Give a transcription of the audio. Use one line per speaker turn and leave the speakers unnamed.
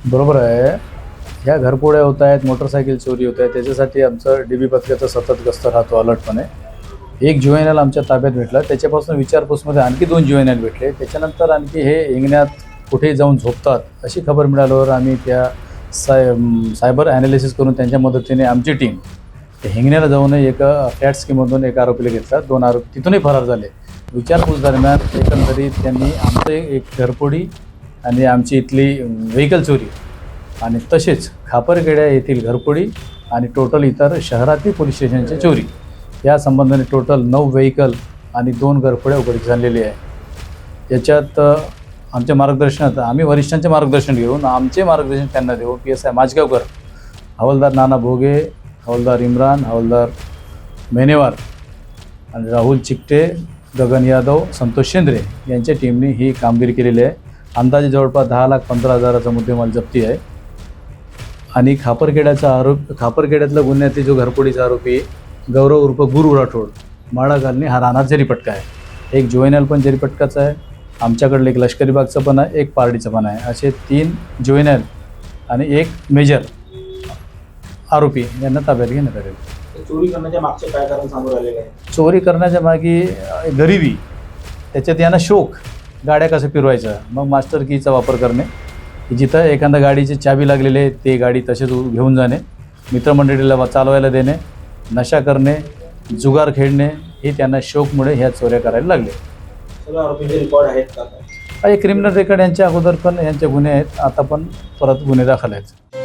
बरोबर आहे. ह्या घरपोड्या होत आहेत, मोटरसायकल चोरी होत आहे, त्याच्यासाठी आमचं DB पथकाचा सतत गस्त राहतो अलर्टपणे. एक जुवेनाईल आमच्या ताब्यात भेटला, त्याच्यापासून विचारपूसमध्ये आणखी 2 जुवेनाईल भेटले. त्याच्यानंतर आणखी हे हिंगण्यात कुठेही जाऊन झोपतात अशी खबर मिळाल्यावर आम्ही त्या सायबर ॲनालिसिस करून त्यांच्या मदतीने आमची टीम हिंगण्याला जाऊन एका फ्लॅट स्कीममधून एक आरोपीला घेतला. 2 आरोपी तिथूनही फरार झाले. विचारपूस दरम्यान एकंदरीत त्यांनी आमचं एक घरफोडी आणि आमची इथली व्हेकल चोरी आणि तसेच खापरखेड्या येथील घरफोडी आणि टोटल इतर शहरातील पोलीस स्टेशनची चोरी या संबंधाने टोटल 9 व्हेकल आणि 2 घरफोड्या उघडकीस आणलेली आहे. याच्यात आमच्या मार्गदर्शनात आम्ही वरिष्ठांचे मार्गदर्शन घेऊन आमचे मार्गदर्शन त्यांना देऊ. PSI माजगावकर, हवालदार नाना भोगे, हवालदार इम्रान, हवालदार मेनेवार आणि राहुल चिकटे, गगन यादव, संतोष शेंद्रे यांच्या टीमने ही कामगिरी केलेली आहे. अंदाजे जवळपास 10,15,000चा मुद्देमाल जप्ती आहे. आणि खापरखेड्यातला गुन्ह्यातील जो घरफोडीचा आरोपी गौरव उर्फ गुरु राठोड, माळा घालणे, हा राहणार जरीपटका आहे. एक जुवेनाईल पण जरीपटकाचा आहे. आमच्याकडलं एक लष्करी बागचं पण आहे, एक पारडीचं पण आहे. असे 3 जुवेनाईल आणि एक मेजर आरोपी यांना ताब्यात घेण्यात आलेलं.
चोरी करण्याच्या मागचे काय कारण समोर आलेलं आहे?
चोरी करण्याच्या मागे गरिबी, त्याच्यात यांना शौक, गाड्या कसं फिरवायचं, मग मास्टर कीचा वापर करणे, की जिथं एखाद्या गाडीची चाबी लागलेली आहे ते गाडी तसेच घेऊन जाणे, मित्रमंडळीला चालवायला देणे, नशा करणे, जुगार खेळणे, हे त्यांना शौकमुळे ह्या चोऱ्या करायला लागले.
सगळ्या आरोपींचे रेकॉर्ड आहेत का?
काही क्रिमिनल रेकॉर्ड यांच्या अगोदर पण यांचे गुन्हे आहेत, आता पण परत गुन्हे दाखल आहेत.